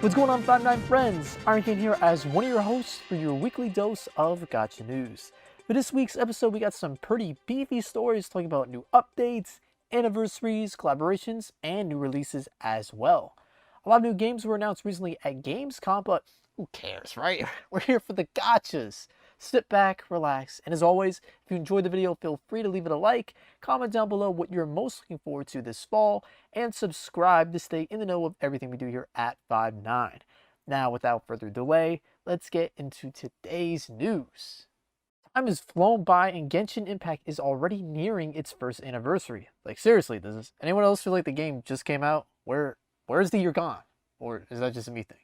What's going on, 59 friends? Ironcane here as one of your hosts for your weekly dose of Gacha news. For this week's episode, we got some pretty beefy stories talking about new updates, anniversaries, collaborations, and new releases as well. A lot of new games were announced recently at Gamescom, but who cares, right? We're here for the gachas. Sit back, relax, and as always, if you enjoyed the video, feel free to leave it a like, comment down below what you're most looking forward to this fall, and subscribe to stay in the know of everything we do here at 59. Now, without further delay, let's get into today's news. Time has flown by and Genshin Impact is already nearing its first anniversary. Like, seriously, does anyone else feel like the game just came out? Where's the year gone? Or is that just a me thing?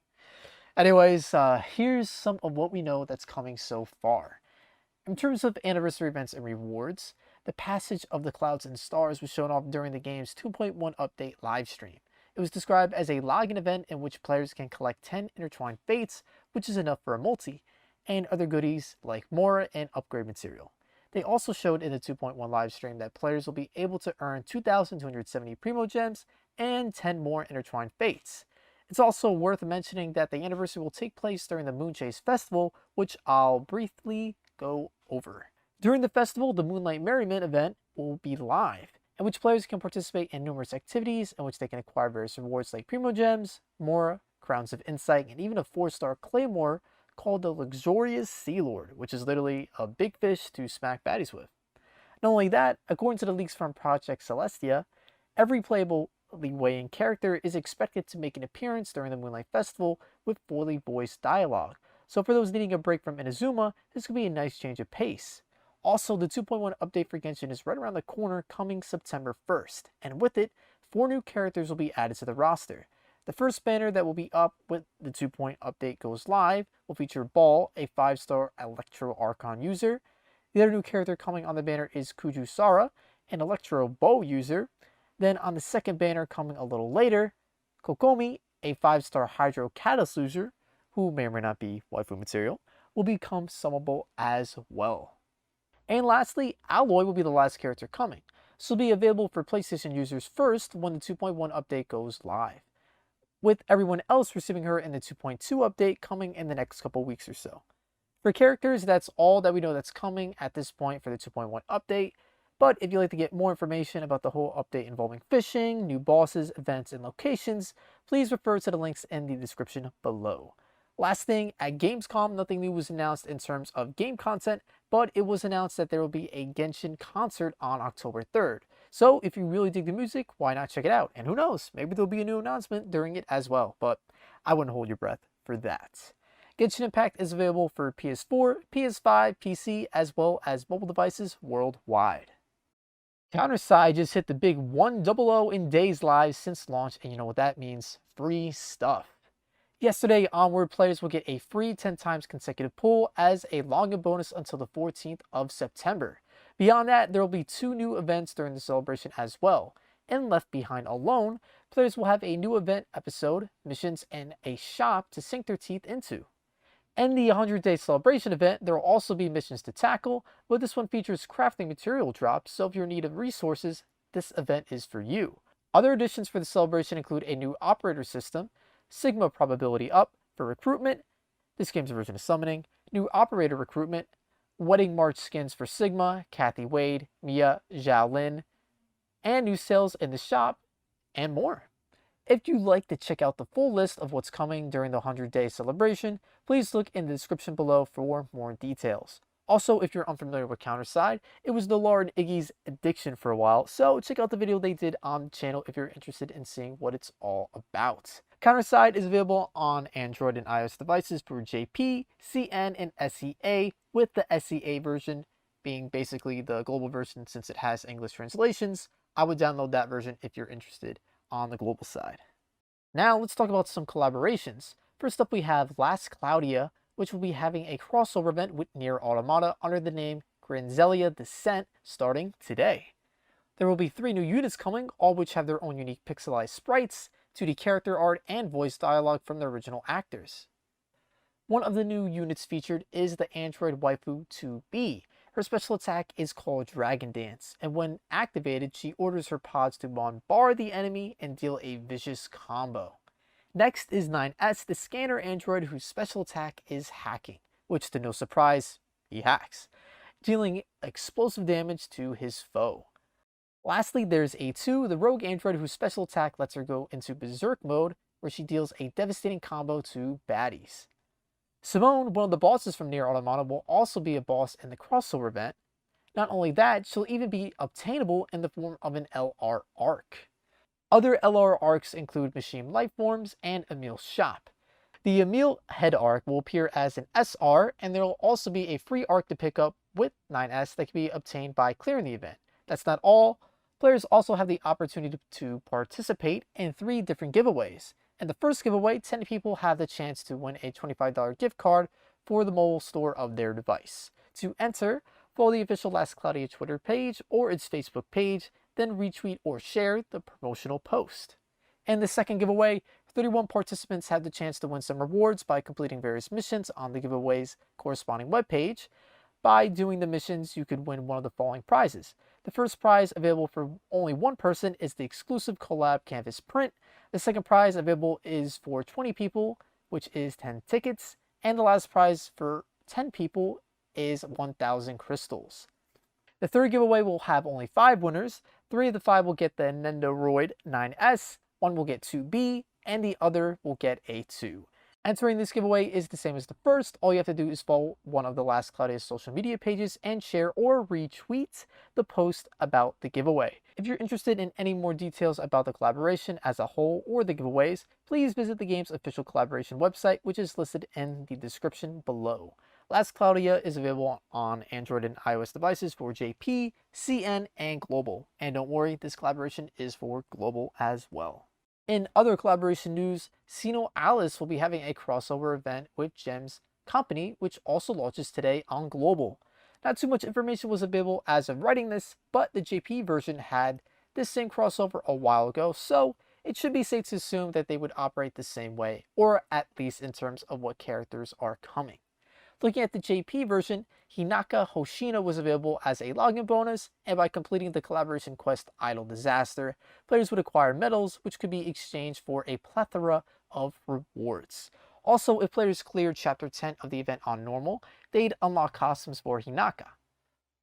Anyways, here's some of what we know that's coming so far. In terms of anniversary events and rewards, the passage of the clouds and stars was shown off during the game's 2.1 update livestream. It was described as a login event in which players can collect 10 intertwined fates, which is enough for a multi, and other goodies like more and upgrade material. They also showed in the 2.1 livestream that players will be able to earn 2,270 Primo Gems and 10 more intertwined fates. It's also worth mentioning that the anniversary will take place during the Moonchase Festival, which I'll briefly go over. During the festival, the Moonlight Merriment event will be live, in which players can participate in numerous activities in which they can acquire various rewards like Primo Gems, more Crowns of Insight, and even a 4-star Claymore called the Luxurious Sea Lord, which is literally a big fish to smack baddies with. Not only that, according to the leaks from Project Celestia, every playable Wei character is expected to make an appearance during the Moonlight Festival with fully voiced dialogue. So for those needing a break from Inazuma, this could be a nice change of pace. Also, the 2.1 update for Genshin is right around the corner, coming September 1st, and with it, 4 new characters will be added to the roster. The first banner that will be up with the 2.0 update goes live will feature Ball, a 5-star Electro Archon user. The other new character coming on the banner is Kuju Sara, an Electro Bow user. Then on the second banner coming a little later, Kokomi, a 5-star Hydro Catalyst user, who may or may not be waifu material, will become summonable as well. And lastly, Alloy will be the last character coming, so will be available for PlayStation users first when the 2.1 update goes live, with everyone else receiving her in the 2.2 update coming in the next couple weeks or so. For characters, that's all that we know that's coming at this point for the 2.1 update. But if you'd like to get more information about the whole update involving fishing, new bosses, events, and locations, please refer to the links in the description below. Last thing, at Gamescom, nothing new was announced in terms of game content, but it was announced that there will be a Genshin concert on October 3rd. So if you really dig the music, why not check it out? And who knows, maybe there'll be a new announcement during it as well, but I wouldn't hold your breath for that. Genshin Impact is available for PS4, PS5, PC, as well as mobile devices worldwide. Counterside just hit the big 100 in days live since launch, and you know what that means, free stuff. Yesterday, Onward players will get a free 10 times consecutive pull as a login bonus until the 14th of September. Beyond that, there will be 2 new events during the celebration as well. In Left Behind Alone, players will have a new event episode, missions, and a shop to sink their teeth into. In the 100-day celebration event, there will also be missions to tackle, but this one features crafting material drops, so if you're in need of resources, this event is for you. Other additions for the celebration include a new operator system, Sigma probability up for recruitment, this game's version of summoning, new operator recruitment, Wedding March skins for Sigma, Kathy Wade, Mia, Zhao Lin, and new sales in the shop, and more. If you'd like to check out the full list of what's coming during the 100-day celebration, please look in the description below for more details. Also, if you're unfamiliar with Counterside, it was Nolar and Iggy's addiction for a while, so check out the video they did on the channel if you're interested in seeing what it's all about. Counterside is available on Android and iOS devices for JP, CN, and SEA, with the SEA version being basically the global version since it has English translations. I would download that version if you're interested on the global side. Now let's talk about some collaborations. First up we have Last Cloudia, which will be having a crossover event with Nier Automata under the name Granzelia Descent starting today. There will be 3 new units coming, all which have their own unique pixelized sprites, 2D character art, and voice dialogue from the original actors. One of the new units featured is the android waifu 2B. Her special attack is called Dragon Dance, and when activated, she orders her pods to bombard the enemy and deal a vicious combo. Next is 9S, the scanner android whose special attack is hacking, which to no surprise, he hacks, dealing explosive damage to his foe. Lastly, there's A2, the rogue android whose special attack lets her go into berserk mode, where she deals a devastating combo to baddies. Simone, one of the bosses from Nier Automata, will also be a boss in the crossover event. Not only that, she'll even be obtainable in the form of an LR arc. Other LR arcs include Machine Lifeforms and Emil's Shop. The Emil head arc will appear as an SR, and there will also be a free arc to pick up with 9S that can be obtained by clearing the event. That's not all. Players also have the opportunity to participate in 3 different giveaways. In the first giveaway, 10 people have the chance to win a $25 gift card for the mobile store of their device. To enter, follow the official Last Cloudia Twitter page or its Facebook page, then retweet or share the promotional post. In the second giveaway, 31 participants have the chance to win some rewards by completing various missions on the giveaway's corresponding webpage. By doing the missions, you could win one of the following prizes. The first prize, available for only one person, is the exclusive collab canvas print. The second prize, available is for 20 people, which is 10 tickets. And the last prize for 10 people is 1,000 crystals. The third giveaway will have only 5 winners. 3 of the 5 will get the Nendoroid 9S, 1 will get 2B, and the other will get a 2. Entering this giveaway is the same as the first. All you have to do is follow one of the Last Cloudia's social media pages and share or retweet the post about the giveaway. If you're interested in any more details about the collaboration as a whole or the giveaways, please visit the game's official collaboration website, which is listed in the description below. Last Cloudia is available on Android and iOS devices for JP, CN, and global. And don't worry, this collaboration is for global as well. In other collaboration news, SINoALICE will be having a crossover event with Gems Company, which also launches today on global. Not too much information was available as of writing this, but the JP version had this same crossover a while ago, so it should be safe to assume that they would operate the same way, or at least in terms of what characters are coming. Looking at the JP version, Hinaka Hoshino was available as a login bonus, and by completing the collaboration quest Idle Disaster, players would acquire medals, which could be exchanged for a plethora of rewards. Also, if players cleared Chapter 10 of the event on normal, they'd unlock costumes for Hinaka.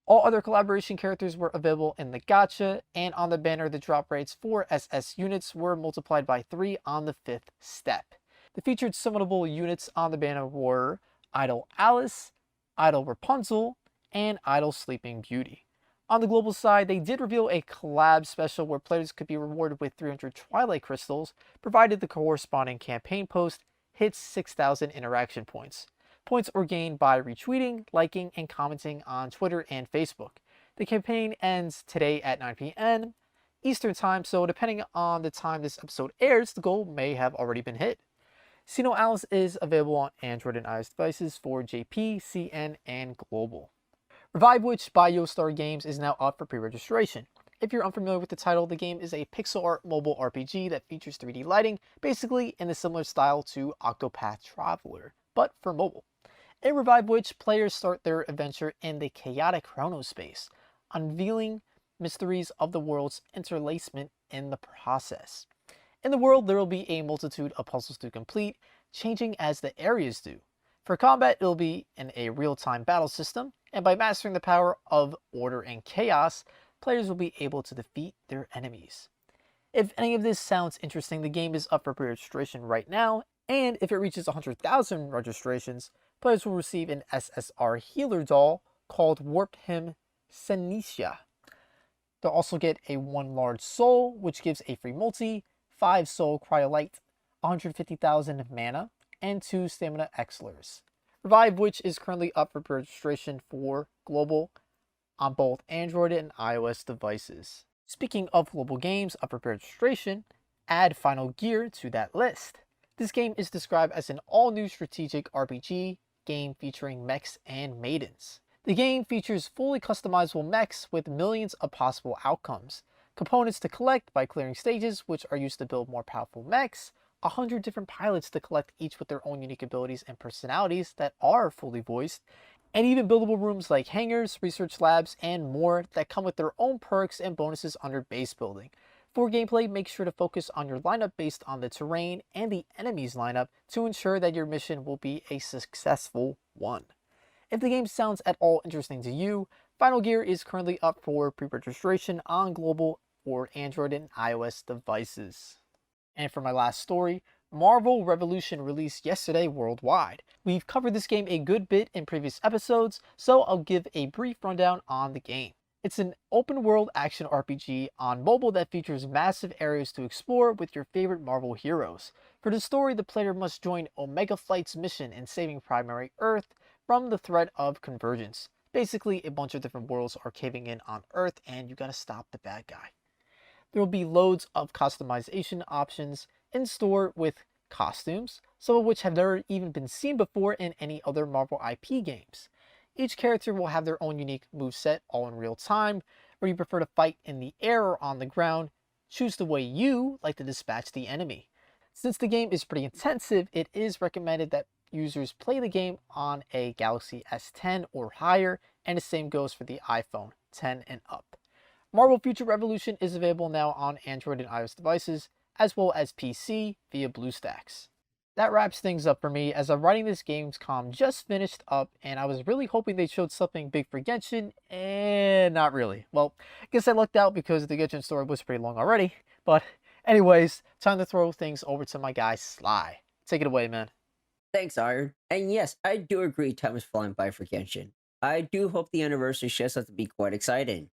All other collaboration characters were available in the Gacha, and on the banner, the drop rates for SS units were multiplied by 3 on the 5th step. The featured summonable units on the banner were Idle Alice, Idle Rapunzel, and Idle Sleeping Beauty. On the global side, they did reveal a collab special where players could be rewarded with 300 Twilight Crystals, provided the corresponding campaign post hits 6,000 interaction points. Points are gained by retweeting, liking, and commenting on Twitter and Facebook. The campaign ends today at 9 p.m. Eastern Time, so depending on the time this episode airs, the goal may have already been hit. SINoALICE is available on Android and iOS devices for JP, CN, and global. Revive Witch by Yostar Games is now up for pre-registration. If you're unfamiliar with the title, the game is a pixel art mobile RPG that features 3D lighting, basically in a similar style to Octopath Traveler, but for mobile. In Revive Witch, players start their adventure in the chaotic chronospace, unveiling mysteries of the world's interlacement in the process. In the world, there will be a multitude of puzzles to complete, changing as the areas do. For combat, it will be in a real-time battle system, and by mastering the power of order and chaos, players will be able to defeat their enemies. If any of this sounds interesting, the game is up for pre-registration right now, and if it reaches 100,000 registrations, players will receive an SSR healer doll called Warp Him Senecia. They'll also get a 1 large soul, which gives a free multi, 5 soul cryolite, 150,000 mana, and 2 stamina exilers. Revive Witch is currently up for registration for global on both Android and iOS devices. Speaking of global games up for registration, add Final Gear to that list. This game is described as an all-new strategic RPG game featuring mechs and maidens. The game features fully customizable mechs with millions of possible outcomes, components to collect by clearing stages, which are used to build more powerful mechs, 100 different pilots to collect, each with their own unique abilities and personalities that are fully voiced, and even buildable rooms like hangars, research labs, and more that come with their own perks and bonuses under base building. For gameplay, make sure to focus on your lineup based on the terrain and the enemy's lineup to ensure that your mission will be a successful one. If the game sounds at all interesting to you, Final Gear is currently up for pre-registration on global for Android and iOS devices. And for my last story, Marvel Revolution released yesterday worldwide. We've covered this game a good bit in previous episodes, so I'll give a brief rundown on the game. It's an open world action RPG on mobile that features massive areas to explore with your favorite Marvel heroes. For the story, the player must join Omega Flight's mission in saving Primary Earth from the threat of convergence. Basically, a bunch of different worlds are caving in on Earth and you gotta stop the bad guy. There will be loads of customization options in store with costumes, some of which have never even been seen before in any other Marvel IP games. Each character will have their own unique moveset all in real time, whether you prefer to fight in the air or on the ground, choose the way you like to dispatch the enemy. Since the game is pretty intensive, it is recommended that users play the game on a Galaxy S10 or higher, and the same goes for the iPhone 10 and up. Marvel Future Revolution is available now on Android and iOS devices, as well as PC via BlueStacks. That wraps things up for me, as I'm writing this Gamescom just finished up, and I was really hoping they showed something big for Genshin, and not really. Well, I guess I lucked out because the Genshin story was pretty long already, but anyways, time to throw things over to my guy Sly. Take it away, man. Thanks, Iron. And yes, I do agree time is flying by for Genshin. I do hope the anniversary shifts out to be quite exciting.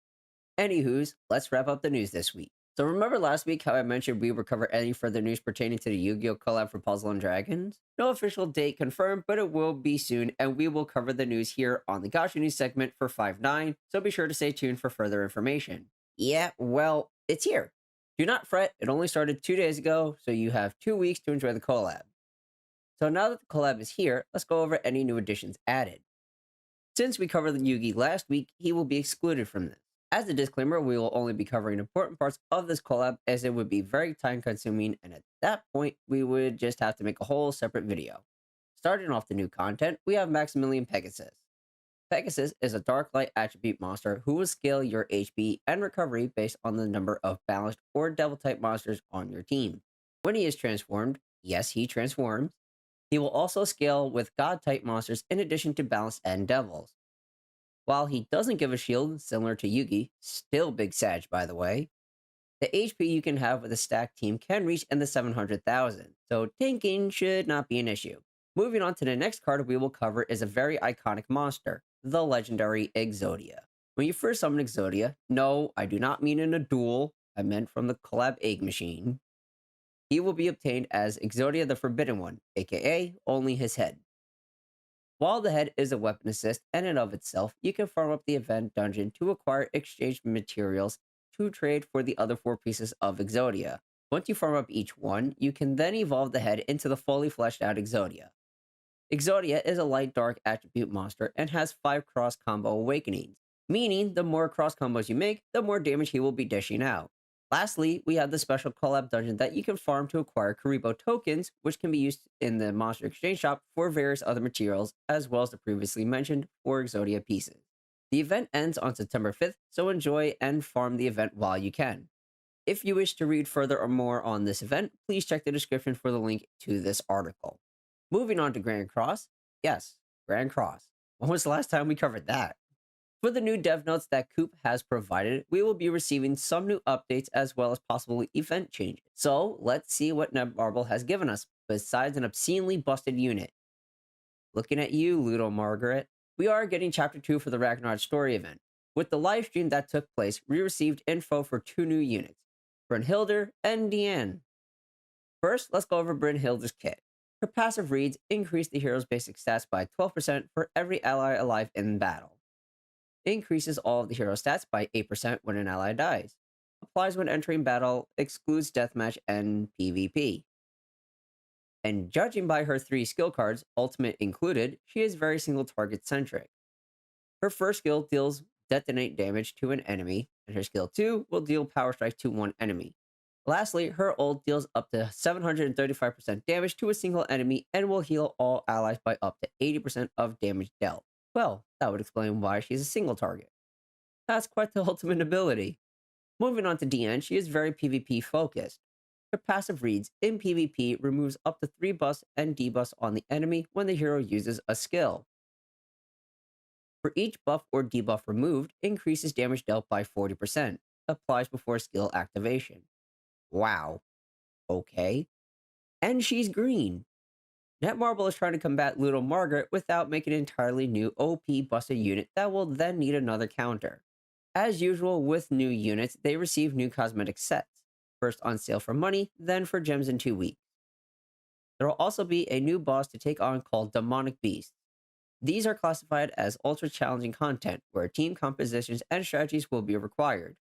Anywho's, let's wrap up the news this week. So remember last week how I mentioned we would cover any further news pertaining to the Yu-Gi-Oh! Collab for Puzzle and Dragons? No official date confirmed, but it will be soon, and we will cover the news here on the Gacha News segment for 5/9, so be sure to stay tuned for further information. Yeah, well, it's here. Do not fret, it only started 2 days ago, so you have 2 weeks to enjoy the collab. So now that the collab is here, let's go over any new additions added. Since we covered the Yugi last week, he will be excluded from this. As a disclaimer, we will only be covering important parts of this collab as it would be very time consuming, and at that point, we would just have to make a whole separate video. Starting off the new content, we have Maximilian Pegasus. Pegasus is a Dark Light attribute monster who will scale your HP and recovery based on the number of balanced or devil type monsters on your team. When he is transformed, yes, he transforms, he will also scale with god type monsters in addition to balanced and devils. While he doesn't give a shield, similar to Yugi, still big Sag by the way, the HP you can have with a stacked team can reach in the 700,000, so tanking should not be an issue. Moving on to the next card we will cover is a very iconic monster, the legendary Exodia. When you first summon Exodia, no, I do not mean in a duel, I meant from the collab egg machine, he will be obtained as Exodia the Forbidden One, aka only his head. While the head is a weapon assist in and of itself, you can farm up the event dungeon to acquire exchange materials to trade for the other 4 pieces of Exodia. Once you farm up each one, you can then evolve the head into the fully fleshed out Exodia. Exodia is a light dark attribute monster and has 5 cross combo awakenings, meaning the more cross combos you make, the more damage he will be dishing out. Lastly, we have the special collab dungeon that you can farm to acquire Karibo tokens, which can be used in the monster exchange shop for various other materials, as well as the previously mentioned 4 Exodia pieces. The event ends on September 5th, so enjoy and farm the event while you can. If you wish to read further or more on this event, please check the description for the link to this article. Moving on to Grand Cross. Yes, Grand Cross. When was the last time we covered that? For the new dev notes that Coop has provided, we will be receiving some new updates as well as possible event changes. So let's see what Netmarble has given us, besides an obscenely busted unit. Looking at you, Ludo Margaret. We are getting Chapter 2 for the Ragnarok story event. With the live stream that took place, we received info for 2 new units, Brynhildr and Deanne. First, let's go over Brynhildr's kit. Her passive reads increase the hero's basic stats by 12% for every ally alive in battle. Increases all of the hero stats by 8% when an ally dies. Applies when entering battle, excludes deathmatch and PvP. And judging by her 3 skill cards, ultimate included, she is very single target centric. Her first skill deals detonate damage to an enemy, and her skill 2 will deal power strike to one enemy. Lastly, her ult deals up to 735% damage to a single enemy and will heal all allies by up to 80% of damage dealt. Well, that would explain why she's a single target. That's quite the ultimate ability. Moving on to DN, she is very PvP focused. Her passive reads, in PvP, removes up to 3 buffs and debuffs on the enemy when the hero uses a skill. For each buff or debuff removed, increases damage dealt by 40%. Applies before skill activation. Wow. Okay. And she's green. Netmarble is trying to combat Little Margaret without making an entirely new OP busted unit that will then need another counter. As usual with new units, they receive new cosmetic sets, first on sale for money, then for gems in 2 weeks. There will also be a new boss to take on called Demonic Beasts. These are classified as ultra challenging content, where team compositions and strategies will be required,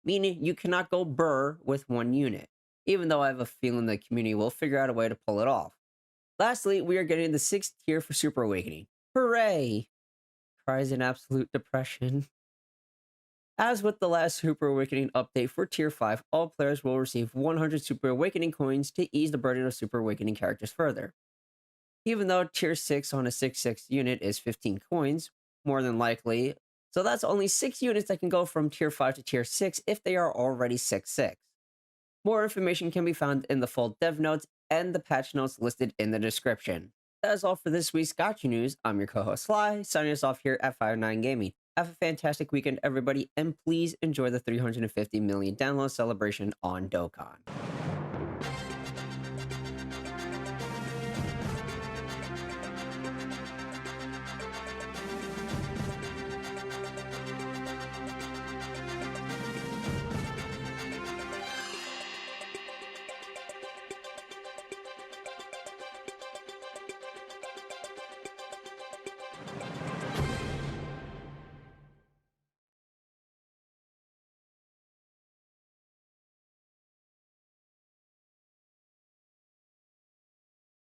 meaning you cannot go burr with one unit, even though I have a feeling the community will figure out a way to pull it off. Lastly, we are getting the 6th tier for Super Awakening. Hooray! Cries in absolute depression. As with the last Super Awakening update for Tier 5, all players will receive 100 Super Awakening coins to ease the burden of Super Awakening characters further. Even though Tier 6 on a 6/6 unit is 15 coins, more than likely, so that's only 6 units that can go from Tier 5 to Tier 6 if they are already 6/6. More information can be found in the full dev notes and the patch notes listed in the description. That is all for this week's Gacha News. I'm your co-host Sly, signing us off here at Fire9 Gaming. Have a fantastic weekend, everybody, and please enjoy the 350 million download celebration on Dokkan.